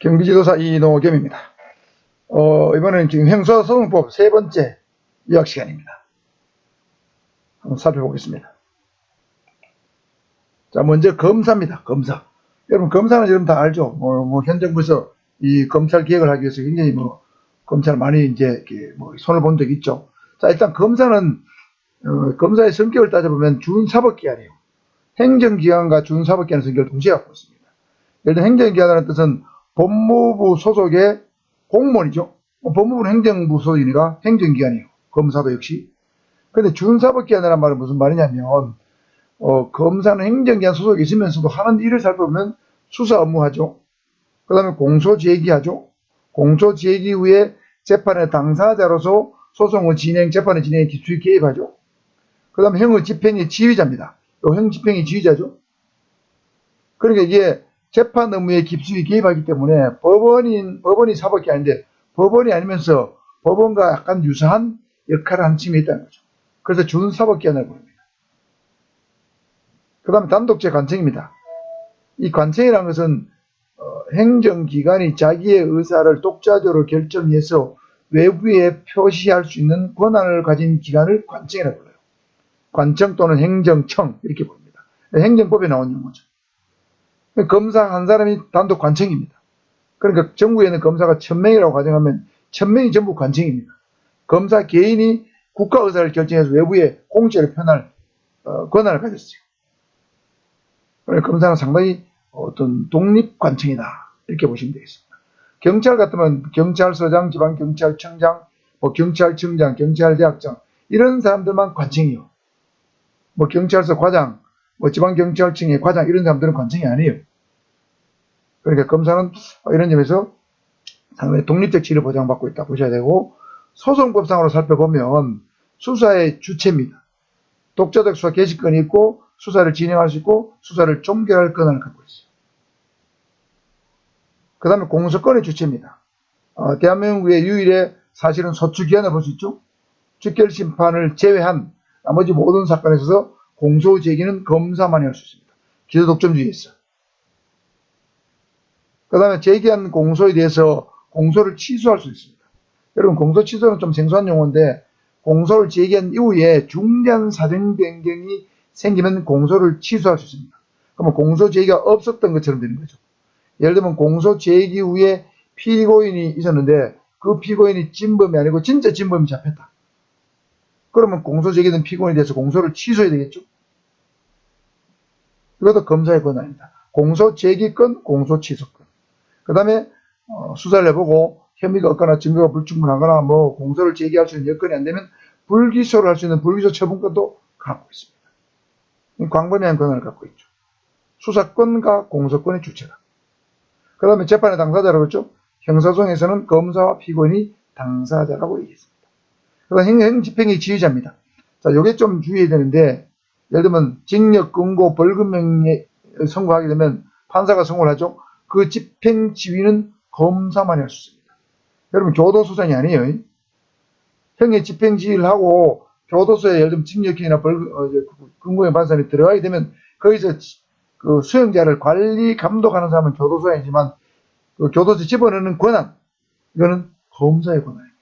경기지도사 이노겸입니다. 이번에는 지금 형사소송법 세 번째 요약 시간입니다. 한번 살펴보겠습니다. 자, 먼저 검사입니다. 검사. 여러분, 검사는 여러분 다 알죠? 현 정부에서 이 검찰 개혁을 하기 위해서 굉장히 검찰 많이 이제 손을 본 적이 있죠. 자, 일단 검사는, 검사의 성격을 따져보면 준사법기관이에요. 행정기관과 준사법기관의 성격을 동시에 갖고 있습니다. 예를 들어 행정기관이라는 뜻은 법무부 소속의 공무원이죠. 법무부는 행정부 소속이니까 행정기관이에요. 검사도 역시. 근데 준사법기관이라는 말은 무슨 말이냐면, 검사는 행정기관 소속에 있으면서도 하는 일을 살펴보면 수사 업무하죠. 그 다음에 공소제기하죠. 공소제기 후에 재판의 당사자로서 소송의 진행, 재판의 진행에 깊이 개입하죠. 그 다음에 형의 집행의 지휘자입니다. 형 집행의 지휘자죠. 그러니까 이게 재판 업무에 깊이 개입하기 때문에 법원이 사법기관인데 법원이 아니면서 법원과 약간 유사한 역할을 하는 측면이 있다는 거죠. 그래서 준사법기관을 부릅니다. 그 다음에 단독제 관청입니다. 이 관청이라는 것은 행정기관이 자기의 의사를 독자적으로 결정해서 외부에 표시할 수 있는 권한을 가진 기관을 관청이라고 불러요. 관청 또는 행정청 이렇게 부릅니다. 행정법에 나온 용어죠. 검사 한 사람이 단독 관청입니다. 그러니까 전국에는 검사가 1000명이라고 가정하면 1000명이 전부 관청입니다. 검사 개인이 국가 의사를 결정해서 외부에 공짜로 표현할 권한을 가졌어요. 그러니까 검사는 상당히 어떤 독립관청이다 이렇게 보시면 되겠습니다. 경찰 같으면 경찰서장, 지방경찰청장, 경찰청장, 경찰대학장 이런 사람들만 관청이요. 경찰서 과장, 지방경찰청의 과장 이런 사람들은 관청이 아니에요. 그러니까 검사는 이런 점에서 상당히 독립적 지위를 보장받고 있다 보셔야 되고, 소송법상으로 살펴보면 수사의 주체입니다. 독자적 수사 개시권이 있고 수사를 진행할 수 있고 수사를 종결할 권한을 갖고 있어요. 그 다음에 공소권의 주체입니다. 대한민국의 유일의 사실은 소추기관을 볼 수 있죠. 직결심판을 제외한 나머지 모든 사건에 있어서 공소제기는 검사만이 할 수 있습니다. 기소독점주의에 있어. 그 다음에 제기한 공소에 대해서 공소를 취소할 수 있습니다. 여러분, 공소 취소는 좀 생소한 용어인데 공소를 제기한 이후에 중대한 사정 변경이 생기면 공소를 취소할 수 있습니다. 그러면 공소 제기가 없었던 것처럼 되는 거죠. 예를 들면 공소 제기 후에 피고인이 있었는데 그 피고인이 진범이 아니고 진짜 진범이 잡혔다. 그러면 공소 제기된 피고인에 대해서 공소를 취소해야 되겠죠. 이것도 검사의 권한입니다. 공소 제기권, 공소 취소권. 그 다음에 수사를 해보고 혐의가 없거나 증거가 불충분하거나 공소를 제기할 수 있는 여건이 안 되면 불기소를 할 수 있는 불기소 처분권도 갖고 있습니다. 광범위한 권한을 갖고 있죠. 수사권과 공소권의 주체다. 그 다음에 재판의 당사자라고 했죠. 형사소송에서는 검사와 피고인이 당사자라고 얘기했습니다. 그 다음 행집행의 지휘자입니다. 자, 요게 좀 주의해야 되는데, 예를 들면 징역, 금고, 벌금형에 선고하게 되면 판사가 선고를 하죠. 그 집행 지휘는 검사만이 할 수 있습니다. 여러분, 교도소장이 아니에요. 형의 집행 지휘를 하고 교도소에 예를 들면 징역형이나 금고형 판사이 들어가게 되면 거기서 그 수용자를 관리 감독하는 사람은 교도소장이지만 그 교도소에 집어넣는 권한, 이거는 검사의 권한입니다.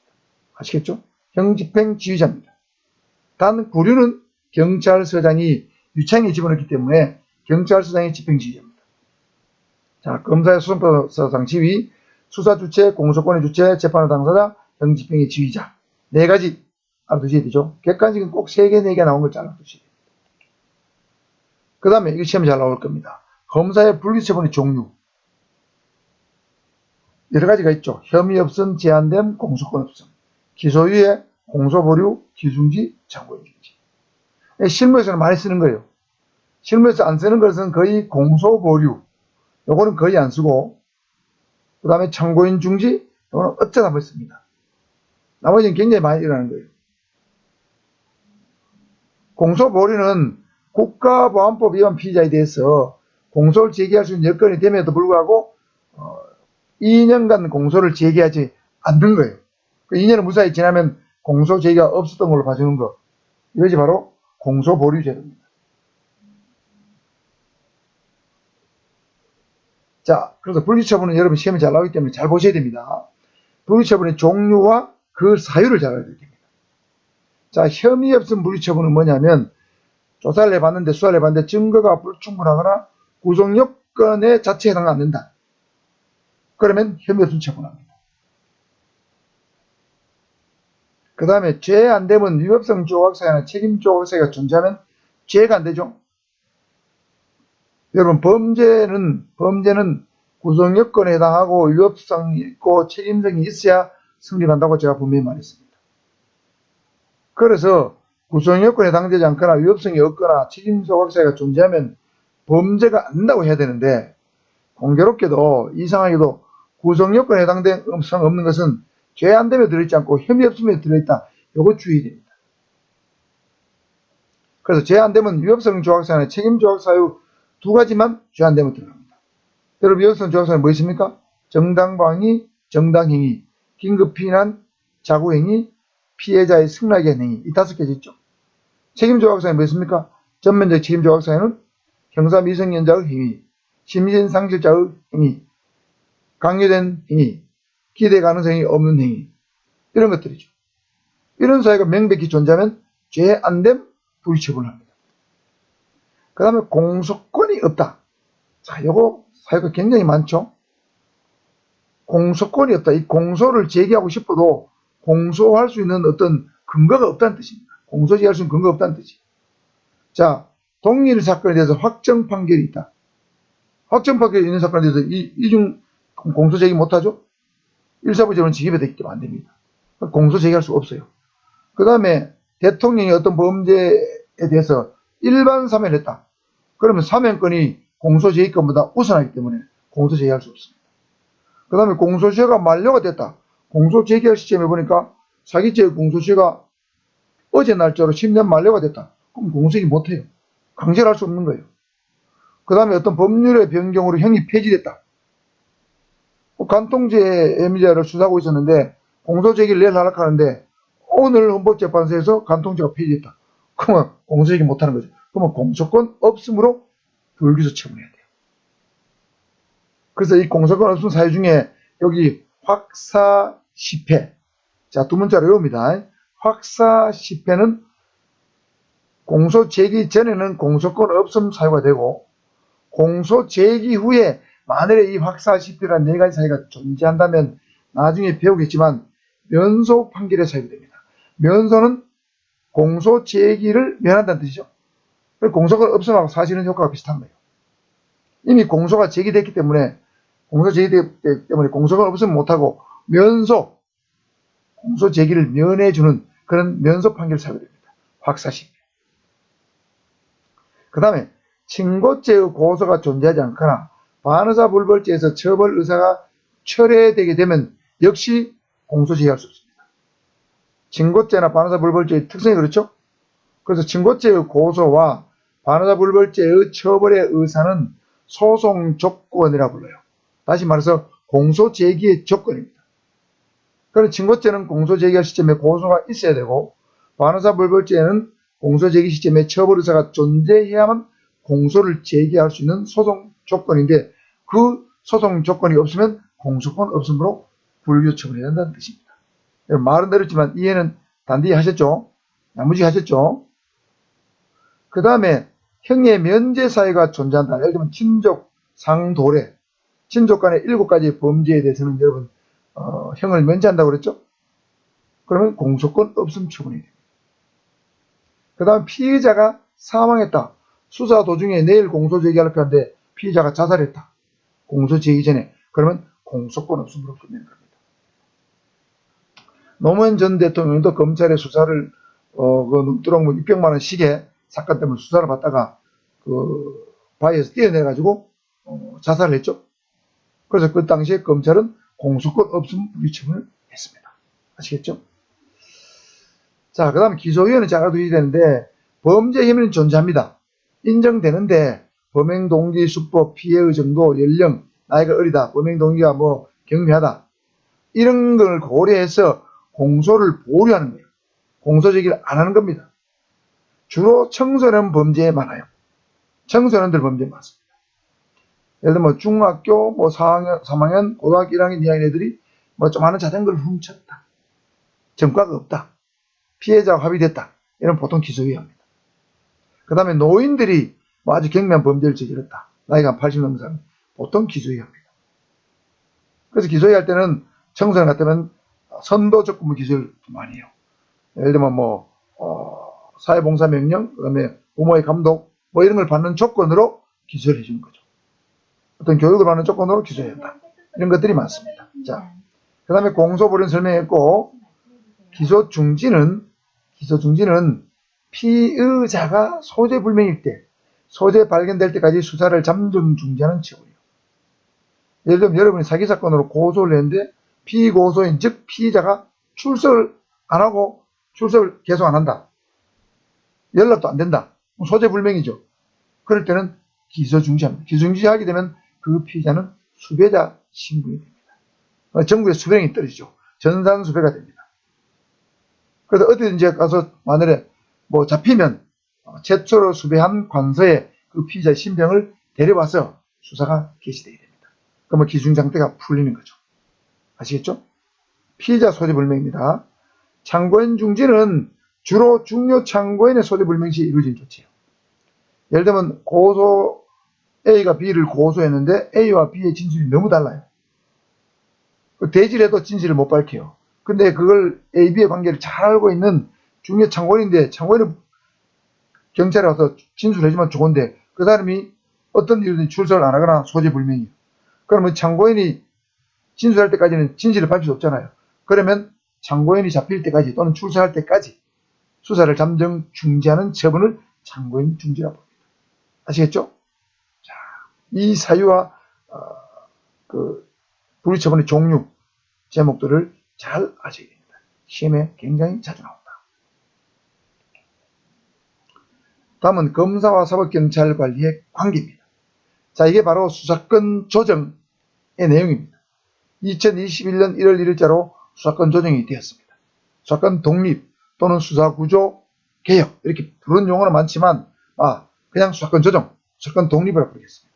아시겠죠? 형집행 지휘자입니다. 단 구류는 경찰서장이 유창에 집어넣기 때문에 경찰서장이 집행 지휘자입니다. 자, 검사의 소송법상 지휘, 수사 주체, 공소권의 주체, 재판의 당사자, 형집행의 지휘자. 네 가지 알아두셔야 되죠. 객관식은 꼭 3개, 4개 나온 걸 잘 알아두셔야 됩니다. 그 다음에 이거 시험에 잘 나올 겁니다. 검사의 불기소 처분의 종류. 여러 가지가 있죠. 혐의 없음, 제한됨, 공소권 없음. 기소유예, 공소보류, 기중지, 참고인중지. 실무에서는 많이 쓰는 거예요. 실무에서 안 쓰는 것은 거의 공소보류. 요거는 거의 안 쓰고, 그 다음에 참고인중지, 요거는 어쩌다 한번 씁니다. 나머지는 굉장히 많이 일어나는 거예요. 공소보류는 국가보안법 위반 피의자에 대해서 공소를 제기할 수 있는 여건이 됨에도 불구하고 2년간 공소를 제기하지 않는 거예요. 그 2년은 무사히 지나면 공소 제기가 없었던 걸로 봐주는 거. 이것이 바로 공소보류 제도입니다. 자, 그래서 불기처분은 여러분 시험에 잘 나오기 때문에 잘 보셔야 됩니다. 불기처분의 종류와 그 사유를 잘 알아야 됩니다. 자, 혐의 없음 불기처분은 뭐냐면 조사를 해봤는데 수사를 해봤는데 증거가 불충분하거나 구속 요건에 자체에 해당 안 된다. 그러면 혐의 없음 처분합니다. 그 다음에 죄 안 되면 위법성 조각사유나 책임 조각사유가 존재하면 죄가 안 되죠. 여러분 범죄는 구속 요건에 해당하고 위법성이 있고 책임성이 있어야 성립한다고 제가 분명히 말했습니다. 그래서 구속 요건에 해당되지 않거나 위법성이 없거나 책임 조각사유가 존재하면 범죄가 안 된다고 해야 되는데 공교롭게도 이상하게도 구속 요건에 해당된 성 없는 것은 죄 안 됨에 들어있지 않고 혐의 없음에 들어있다. 요거 주의해야 됩니다. 그래서 죄 안 되면 위법성 조각사유나 책임 조각사유 두 가지만 죄 안 되면 들어갑니다. 여러분 위법성 조각사유는 뭐 있습니까? 정당방위, 정당행위, 긴급피난, 자구행위, 피해자의 승낙의 행위 이 5가지 있죠. 책임 조각사유는 뭐 있습니까? 전면적 책임 조각사유는 형사미성년자의 행위, 심신상실자의 행위, 강요된 행위, 기대 가능성이 없는 행위 이런 것들이죠. 이런 사유가 명백히 존재하면 죄 안 됨 불기처분을 합니다. 그 다음에 공소권이 없다. 자, 요거 사유가 굉장히 많죠. 공소권이 없다. 이 공소를 제기하고 싶어도 공소할 수 있는 어떤 근거가 없다는 뜻입니다. 공소 제기할 수 있는 근거가 없다는 뜻이에요. 자, 동일 사건에 대해서 확정 판결이 있다. 확정 판결이 있는 사건에 대해서 이중 공소 제기 못하죠? 일사부재로는 직입에 되기 때문에 안 됩니다. 공소 제기할 수 없어요. 그 다음에 대통령이 어떤 범죄에 대해서 일반 사면을 했다. 그러면 사면권이 공소 제기권보다 우선하기 때문에 공소 제기할 수 없습니다. 그 다음에 공소시효가 만료가 됐다. 공소 제기할 시점에 보니까 사기죄의 공소시효가 어제 날짜로 10년 만료가 됐다. 그럼 공소 제기 못해요. 강제를 할 수 없는 거예요. 그 다음에 어떤 법률의 변경으로 형이 폐지됐다. 간통죄 혐의자를 수사하고 있었는데 공소 제기를 내일 하려고 하는데 오늘 헌법재판소에서 간통죄가 폐지됐다. 그러면 공소 제기 못하는 거죠. 그러면 공소권 없음으로 불기소 처분해야 돼요. 그래서 이 공소권 없음 사유 중에 여기 확사시패, 자, 두 문자로 외웁니다. 확사시패는 공소 제기 전에는 공소권 없음 사유가 되고 공소 제기 후에 만일에 이 확사시패란 4가지 사유가 존재한다면 나중에 배우겠지만 면소 판결의 사유가 됩니다. 면소는 공소 제기를 면한다는 뜻이죠. 공소권 없음하고 사실은 효과가 비슷한 거예요. 이미 공소가 제기됐기 때문에 공소권 없으면 못하고 면소, 공소 제기를 면해주는 그런 면소 판결 사유가 됩니다. 확사시패. 그 다음에 친고죄의 고소가 존재하지 않거나 반의사 불벌죄에서 처벌 의사가 철회되게 되면 역시 공소 제기할 수 없습니다. 친고죄나 반의사 불벌죄의 특성이 그렇죠? 그래서 친고죄의 고소와 반의사 불벌죄의 처벌의 의사는 소송 조건이라 불러요. 다시 말해서 공소 제기의 조건입니다. 그래서 친고죄는 공소 제기할 시점에 고소가 있어야 되고 반의사 불벌죄는 공소 제기 시점에 처벌 의사가 존재해야만 공소를 제기할 수 있는 소송 조건인데 그 소송 조건이 없으면 공소권 없음으로 불기소 처분해야 된다는 뜻입니다. 말은 들었지만 이해는 단디 하셨죠? 야무지게 하셨죠? 그 다음에 형의 면제 사유가 존재한다. 예를 들면 친족, 상도례, 친족 간의 7가지 범죄에 대해서는 여러분 형을 면제한다고 그랬죠? 그러면 공소권 없음 처분이 됩니다. 그 다음 피의자가 사망했다. 수사 도중에 내일 공소 제기하려고 하는데 피의자가 자살했다. 공소 제기 전에. 그러면 공소권 없음으로 끝내는 겁니다. 노무현 전 대통령도 검찰의 수사를 그 누락 600만 원 시계 사건 때문에 수사를 받다가 그 바위에서 뛰어내가지고 자살을 했죠. 그래서 그 당시에 검찰은 공소권 없음 불기처분을 했습니다. 아시겠죠? 자, 그 다음 기소위원회 잘 알아두셔야 되는데 범죄 혐의는 존재합니다. 인정되는데 범행 동기, 수법, 피해의 정도, 연령, 나이가 어리다, 범행 동기가 뭐 경미하다 이런 걸 고려해서 공소를 보류하는 거예요. 공소 제기를 안 하는 겁니다. 주로 청소년 범죄에 많아요. 청소년들 범죄에 많습니다. 예를 들면 중학교 뭐 4학년, 3학년, 고등학교 1학년, 2학년 애들이 뭐 좀 하는 자전거를 훔쳤다. 전과가 없다. 피해자와 합의됐다. 이런 보통 기소유예입니다. 그 다음에 노인들이 뭐 아주 경미한 범죄를 저질렀다. 나이가 한 80 넘은 사람 보통 기소유예입니다. 그래서 기소유예할 때는 청소년 같으면 선도적부무 기소를 많이 해요. 예를 들면 뭐 사회봉사명령, 그 다음에 부모의 감독 뭐 이런 걸 받는 조건으로 기소를 해주는 거죠. 어떤 교육을 받는 조건으로 기소해야 한다. 이런 것들이 많습니다. 자, 그 다음에 공소불이는 설명했고, 기소 중지는 피의자가 소재 불명일 때, 소재 발견될 때까지 수사를 잠정 중지하는 처분이에요. 예를 들면 여러분이 사기 사건으로 고소를 했는데 피고소인 즉 피의자가 출석을 안 하고 출석을 계속 안 한다. 연락도 안 된다. 소재 불명이죠. 그럴 때는 기소 중지합니다. 기소 중지하게 되면 그 피의자는 수배자 신분이 됩니다. 정부의 수배령이 떨어지죠. 전산 수배가 됩니다. 그래서 어디든지 가서 만일에 뭐 잡히면 최초로 수배한 관서에 그 피의자의 신병을 데려와서 수사가 개시되게 됩니다. 그러면 기준상태가 풀리는 거죠. 아시겠죠? 피의자 소재 불명입니다. 참고인 중지는 주로 중요 참고인의 소재 불명 시 이루어진 조치예요. 예를 들면 고소 A가 B를 고소했는데 A와 B의 진술이 너무 달라요. 대질해도 진실을 못 밝혀요. 근데 그걸 A, B의 관계를 잘 알고 있는 중요 참고인인데 참고인은 경찰에 와서 진술해주면 좋은데 그 사람이 어떤 이유든 출석을 안 하거나 소재 불명이에요. 그러면 참고인이 진술할 때까지는 진실을 밝힐 수 없잖아요. 그러면 참고인이 잡힐 때까지 또는 출석할 때까지 수사를 잠정 중지하는 처분을 참고인 중지라고 합니다. 아시겠죠? 자, 이 사유와 그 불이처분의 종류 제목들을 잘 아셔야 됩니다. 시험에 굉장히 자주 나옵니다. 다음은 검사와 사법경찰관리의 관계입니다. 자, 이게 바로 수사권 조정의 내용입니다. 2021년 1월 1일자로 수사권 조정이 되었습니다. 수사권 독립 또는 수사구조 개혁 이렇게 부르는 용어는 많지만 그냥 수사권 조정, 수사권 독립이라고 부르겠습니다.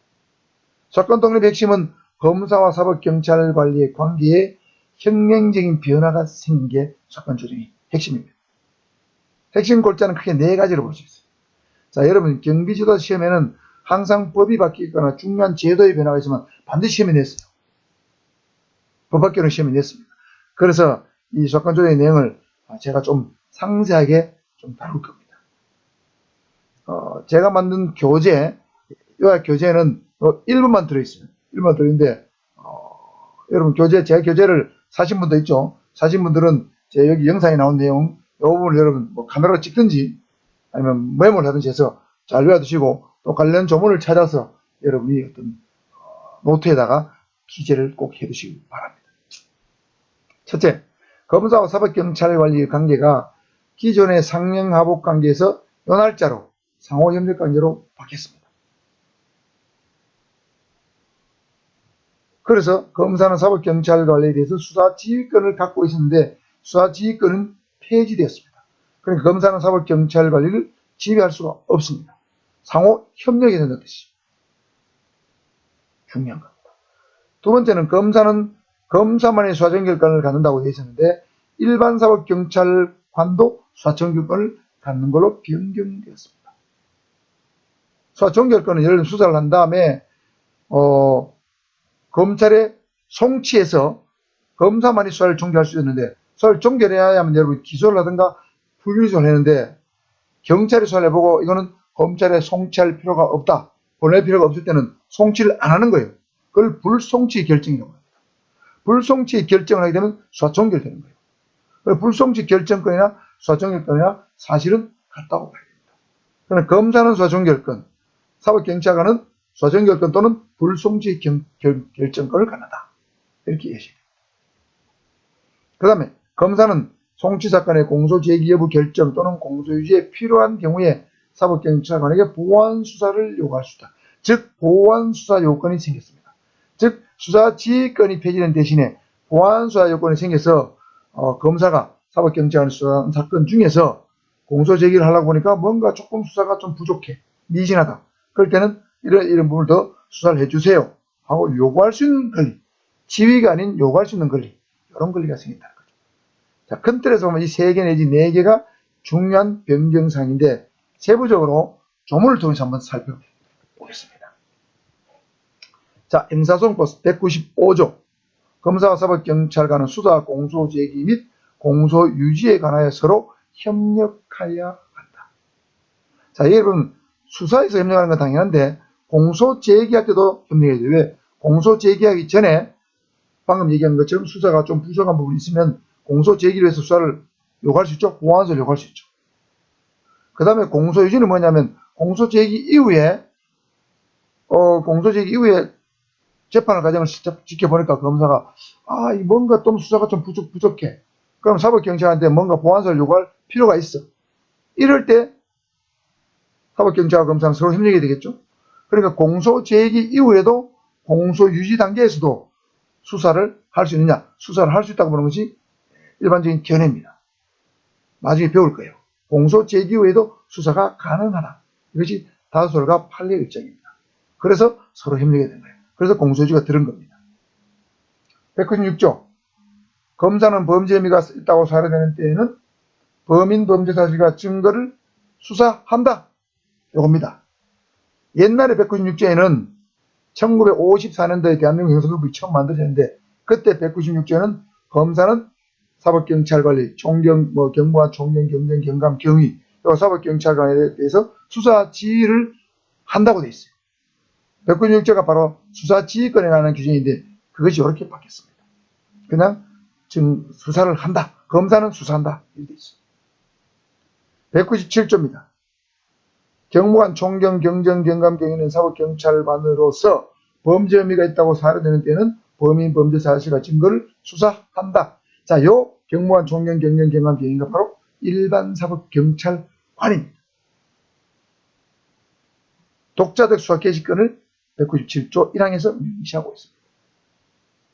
수사권 독립의 핵심은 검사와 사법경찰관리의 관계에 형량적인 변화가 생긴 게 수사권 조정의 핵심입니다. 핵심 골자는 크게 네 가지로 볼 수 있어요. 자, 여러분 경비지도 시험에는 항상 법이 바뀌거나 중요한 제도의 변화가 있으면 반드시 시험에 냈어요. 법학교는 시험에 냈습니다. 그래서 이 수사권 조정의 내용을 제가 좀 상세하게 좀 다룰 겁니다. 제가 만든 교재, 이 교재는 1분만 들어있어요. 1분만 들어있는데 여러분 제 교재를 사신 분도 있죠. 사신 분들은 제 여기 영상에 나온 내용 이 부분을 여러분 뭐 카메라로 찍든지 아니면 메모를 하든지 해서 잘 외워두시고 또 관련 조문을 찾아서 여러분이 어떤 노트에다가 기재를 꼭 해두시기 바랍니다. 첫째, 검사와 사법경찰관리의 관계가 기존의 상명하복 관계에서 요 날짜로 상호협력 관계로 바뀌었습니다. 그래서 검사는 사법경찰관리에 대해서 수사지휘권을 갖고 있었는데 수사지휘권은 폐지되었습니다. 그러니까 검사는 사법경찰관리를 지휘할 수가 없습니다. 상호협력이 된다는 뜻이죠. 중요한 겁니다. 두 번째는 검사는 검사만의 수사청결권을 갖는다고 되어 있었는데 일반 사법경찰관도 수사청결권을 갖는 걸로 변경되었습니다. 수사청결권은 예를 들어 수사를 한 다음에 검찰에 송치해서 검사만이 수사를 종결할 수 있는데 수사를 종결해야 하면 여러분 기소를 하든가 불기소를 했는데 경찰이 수사를 해보고 이거는 검찰에 송치할 필요가 없다. 보낼 필요가 없을 때는 송치를 안 하는 거예요. 그걸 불송치 결정이라고 합니다. 불송치 결정을 하게 되면 수사종결되는 거예요. 불송치 결정권이나 수사종결권이나 사실은 같다고 봐야 됩니다. 그러나 검사는 수사종결권, 사법경찰관은 수사종결권 또는 불송치 결정권을 갖는다. 이렇게 이해하시면 됩니다. 그 다음에 검사는 송치 사건의 공소제기 여부 결정 또는 공소유지에 필요한 경우에 사법경찰관에게 보완 수사를 요구할 수 있다. 즉 보완 수사 요건이 생겼습니다. 즉 수사지휘권이 폐지된 대신에 보완 수사 요건이 생겨서 검사가 사법경찰관을 수사한 사건 중에서 공소제기를 하려고 보니까 뭔가 조금 수사가 좀 부족해, 미진하다. 그럴 때는 이런 부분을 더 수사를 해주세요 하고 요구할 수 있는 권리, 지위가 아닌 요구할 수 있는 권리, 이런 권리가 생긴다는 거죠. 자, 큰 틀에서 보면 이 3개 내지 4개가 중요한 변경사항인데 세부적으로 조문을 통해서 한번 살펴보겠습니다. 자, 형사소송법 195조 검사와 사법경찰관은 수사, 공소 제기 및 공소 유지에 관하여 서로 협력하여야 한다. 자, 여러분 수사에서 협력하는 건 당연한데 공소 제기할 때도 협력해야 돼요. 왜? 공소 제기하기 전에 방금 얘기한 것처럼 수사가 좀 부족한 부분이 있으면 공소 제기를 해서 수사를 요구할 수 있죠. 보완서를 요구할 수 있죠. 그 다음에 공소 유지는 뭐냐면 공소 제기 이후에 재판을 과정을 지켜보니까 검사가 뭔가 좀 수사가 좀 부족해. 그럼 사법경찰한테 뭔가 보완서를 요구할 필요가 있어. 이럴 때 사법경찰과 검사는 서로 협력해야 되겠죠. 그러니까 공소 제기 이후에도 공소 유지 단계에서도 수사를 할 수 있느냐, 수사를 할 수 있다고 보는 것이 일반적인 견해입니다. 나중에 배울 거예요. 공소 제기 후에도 수사가 가능하다. 이것이 다수설과 판례의 입장입니다. 그래서 서로 협력해야 되는 거예요. 그래서 공소유지가 들은 겁니다. 196조 검사는 범죄 혐의가 있다고 사료되는 때에는 범인 범죄 사실과 증거를 수사한다. 요겁니다. 옛날에 196조에는 1954년도에 대한민국 형사법이 처음 만들어졌는데 그때 196조에는 검사는 사법경찰관리, 경무관, 총경, 경정, 경감, 경위, 또 사법경찰관에 대해서 수사 지휘를 한다고 되어 있어요. 196조가 바로 수사 지휘권에 관한 규정인데 그것이 이렇게 바뀌었습니다. 그냥 수사를 한다. 검사는 수사한다. 이렇게 되어 있어요. 197조입니다. 경무관, 총경, 경정, 경감, 경위는 사법경찰관으로서 범죄 혐의가 있다고 사료되는 때는 범인 범죄 사실과 증거를 수사한다. 자, 요 경무관, 총경, 경정, 경감, 경위가 바로 일반 사법경찰관입니다. 독자적 수사 개시권을 197조 1항에서 명시하고 있습니다.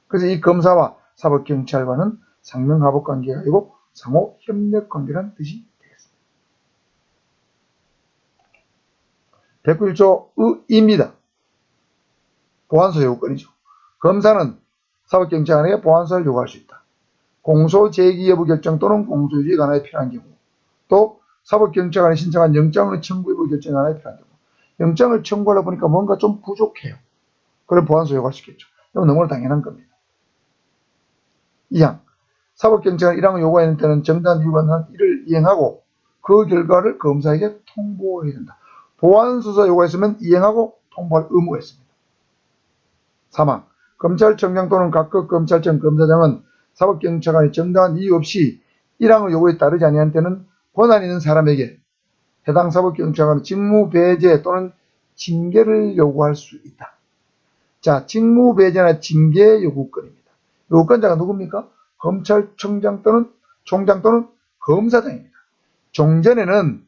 그래서 이 검사와 사법경찰관은 상명하복관계가 아니고 상호 협력관계라는 뜻이 되겠습니다. 191조 의입니다. 보완서 요구권이죠. 검사는 사법경찰관에게 보완서를 요구할 수 있다. 공소 제기 여부 결정 또는 공소유지에 관하여 필요한 경우, 또 사법경찰관이 신청한 영장의 청구 여부 결정에 관하여 필요한 경우, 영장을 청구하다 보니까 뭔가 좀 부족해요. 그럼 보완서 요구할 수 있겠죠. 이건 너무나 당연한 겁니다. 2항 사법경찰은 1항을 요구하는 때는 정당한 이유가 난 이를 이행하고 그 결과를 검사에게 통보해야 된다. 보완수사 요구가 있으면 이행하고 통보할 의무가 있습니다. 3항 검찰청장 또는 각급 검찰청 검사장은 사법경찰관이 정당한 이유 없이 1항의 요구에 따르지 아니한 때는 권한 있는 사람에게 해당 사법경찰관은 직무배제 또는 징계를 요구할 수 있다. 자, 직무배제나 징계 요구권입니다. 요구권자가 누굽니까? 검찰청장 또는 총장 또는 검사장입니다. 종전에는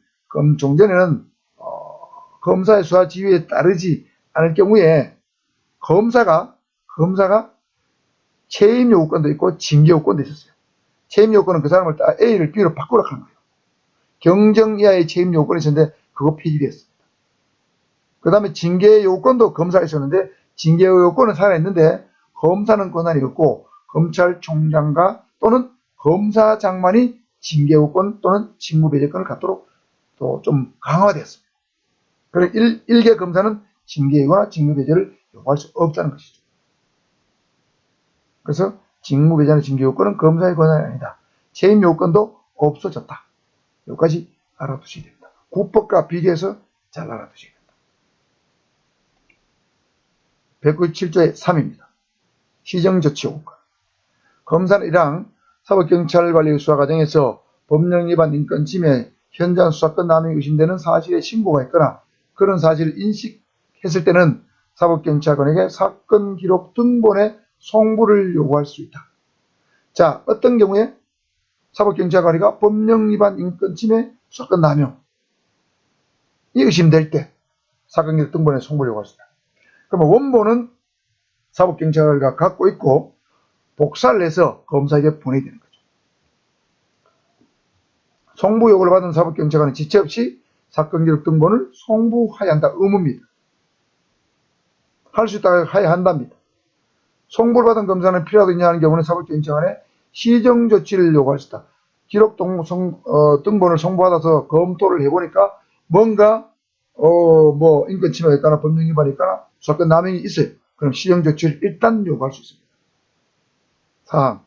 검사의 수사 지휘에 따르지 않을 경우에 검사가 채임 요구권도 있고 징계 요구권도 있었어요. 채임 요구권은 그 사람을 A를 B로 바꾸라 하는 거예요. 경정 이하의 채임 요구권이 있었는데 그거 폐지됐습니다. 그 다음에 징계 요구권도 검사가 있었는데 징계 요구권은 살아있는데 검사는 권한이 없고 검찰총장과 또는 검사장만이 징계 요구권 또는 직무배제권을 갖도록 또 좀 강화되었습니다. 그래서 일개 검사는 징계거나 직무배제를 요구할 수 없다는 것이죠. 그래서 직무배제나 징계요건은 검사의 권한이 아니다. 채임 요건도 없어졌다. 여기까지 알아두셔야 됩니다. 국법과 비교해서 잘 알아두셔야 됩니다. 197조의 3입니다. 시정조치요건. 검사는 1항 사법경찰관리 수사 과정에서 법령 위반 인권 침해, 현장 수사권 남용이 의심되는 사실의 신고가 있거나 그런 사실을 인식했을 때는 사법경찰관에게 사건 기록 등본의 송부를 요구할 수 있다. 자, 어떤 경우에 사법경찰관리가 법령 위반 인권 침해, 수사권 남용 이 의심될 때 사건 기록 등본의 송부를 요구할 수 있다. 그러면 원본은 사법경찰관리가 갖고 있고 복사를 해서 검사에게 보내야 되는 거죠. 송부 요구를 받은 사법경찰관은 지체 없이 사건 기록 등본을 송부해야 한다. 의무입니다. 할 수 있다 해야 한답니다. 송부를 받은 검사는 필요하다 있냐 하는 경우는 사법경찰관에 시정조치를 요구할 수 있다. 기록 등본을 송부받아서 검토를 해보니까 뭔가 뭐 인권 침해가 있거나 법령 위반이 있거나 수사권 남용이 있어요. 그럼 시정조치를 일단 요구할 수 있습니다. 사항.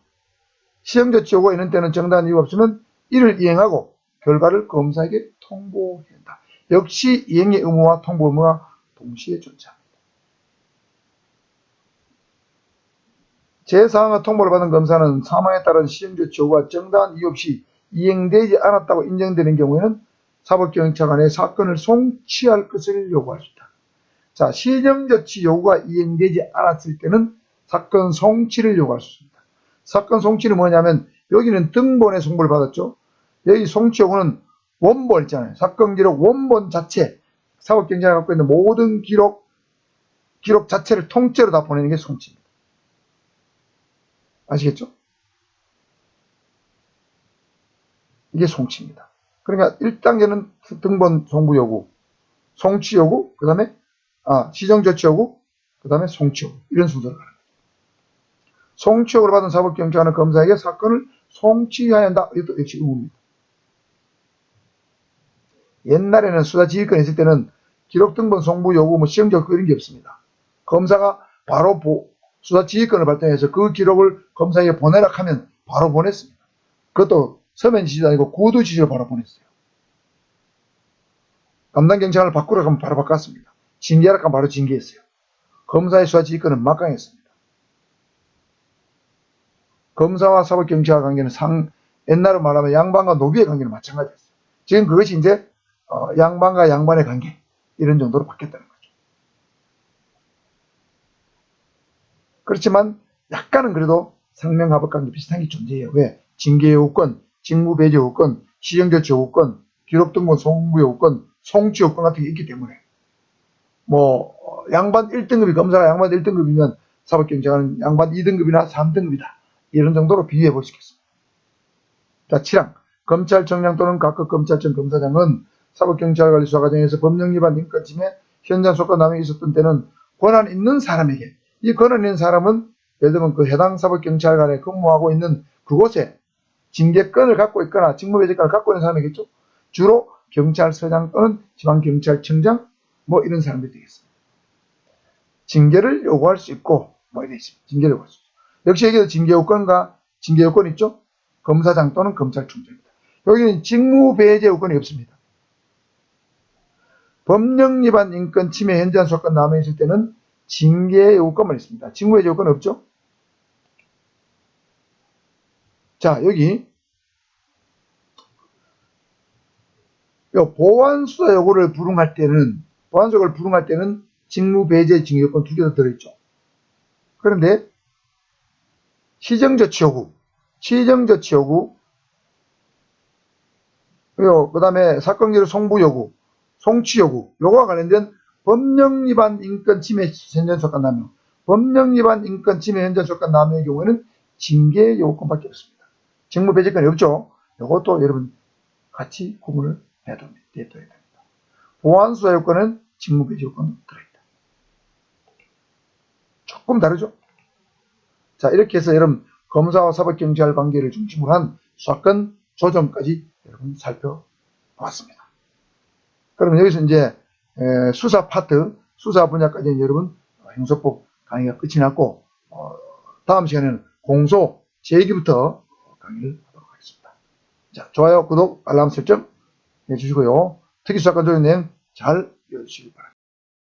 시정조치 요구가 있는 때는 정당한 이유 없으면 이를 이행하고 결과를 검사에게 통보해야 한다. 역시 이행의 의무와 통보 의무가 동시에 존재합니다. 제4항의 통보를 받은 검사는 사망에 따른 시정조치 요구가 정당한 이유 없이 이행되지 않았다고 인정되는 경우에는 사법경찰관에 사건을 송치할 것을 요구할 수 있다. 자, 시정조치 요구가 이행되지 않았을 때는 사건 송치를 요구할 수 있습니다. 사건 송치는 뭐냐면 여기는 등본에 송부를 받았죠. 여기 송치 요구는 원본 있잖아요. 사건 기록 원본 자체, 사법경찰이 갖고 있는 모든 기록 자체를 통째로 다 보내는 게 송치입니다. 아시겠죠? 이게 송치입니다. 그러니까 1단계는 등본 송부 요구, 송치 요구, 그 다음에 시정조치 요구, 그 다음에 송치 요구, 이런 순서로 가는 거예요. 송치 요구를 받은 사법경찰관은 검사에게 사건을 송치해야 한다. 이것도 역시 의무입니다. 옛날에는 수사지휘권이 있을 때는 기록 등본 송부 요구, 뭐 시정조치 이런 게 없습니다. 검사가 바로 수사지휘권을 발동해서 그 기록을 검사에게 보내라 하면 바로 보냈습니다. 그것도 서면 지시도 아니고 구두 지시로 바로 보냈어요. 담당 경찰을 바꾸라고 하면 바로 바꿨습니다. 징계하라고 하면 바로 징계했어요. 검사의 수사지휘권은 막강했습니다. 검사와 사법경찰 관계는 옛날로 말하면 양반과 노비의 관계는 마찬가지였어요. 지금 그것이 이제 양반과 양반의 관계 이런 정도로 바뀌었다는 거죠. 그렇지만 약간은 그래도 상명하복 관계 비슷한 게 존재해요. 왜? 징계 요구권, 직무 배제 요구권, 시정조치 요구권, 기록 등본 송부 요구권, 송치 요구권 같은 게 있기 때문에 뭐 양반 1등급이 검사가 양반 1등급이면 사법경찰은 양반 2등급이나 3등급이다. 이런 정도로 비유해 볼 수 있겠습니다. 자, 7항. 검찰청장 또는 각급 검찰청 검사장은 사법경찰관리 수사 과정에서 법령 위반, 인권 침해, 현장 속과 남용이 있었던 때는 권한 있는 사람에게, 이 권한 있는 사람은 예를 들면 그 해당 사법경찰관에 근무하고 있는 그곳에 징계권을 갖고 있거나 직무배제권을 갖고 있는 사람이겠죠. 주로 경찰서장 또는 지방경찰청장 뭐 이런 사람들이 되겠습니다. 징계를 요구할 수 있고 뭐 이래 있습니다. 징계를 요구할 수 있고. 역시 여기도 징계요건과 징계요건 있죠. 검사장 또는 검찰총장입니다. 여기는 직무배제 요건이 없습니다. 법령 위반, 인권 침해, 현장 수사권 남용이 있을 때는 징계 요건만 있습니다. 직무배제 요건 없죠. 자, 여기 보완수사 요구를 불응할 때는 직무배제 징계 요건 두 개 더 들어있죠. 그런데 시정조치 요구, 그 다음에 사건 기록 송부 요구, 송치 요구, 요거와 관련된 법령 위반, 인권 침해, 현장 수사권 남용, 법령 위반, 인권 침해, 현장 수사권 남용의 경우에는 징계 요건밖에 없습니다. 직무배제권이 없죠. 요것도 여러분 같이 구분을 해둬야 됩니다. 보완수사 요건은 직무배제 요건도 들어있다. 조금 다르죠? 자, 이렇게 해서 여러분 검사와 사법경찰 관계를 중심으로 한 수사권 조정까지 여러분 살펴봤습니다. 그러면 여기서 이제 수사 파트, 수사 분야까지 여러분 형사법 강의가 끝이 났고 다음 시간에는 공소 제기부터 강의를 하도록 하겠습니다. 자, 좋아요, 구독, 알람 설정 해주시고요. 특이수사권 조정 내용 잘 읽어주시기 바랍니다.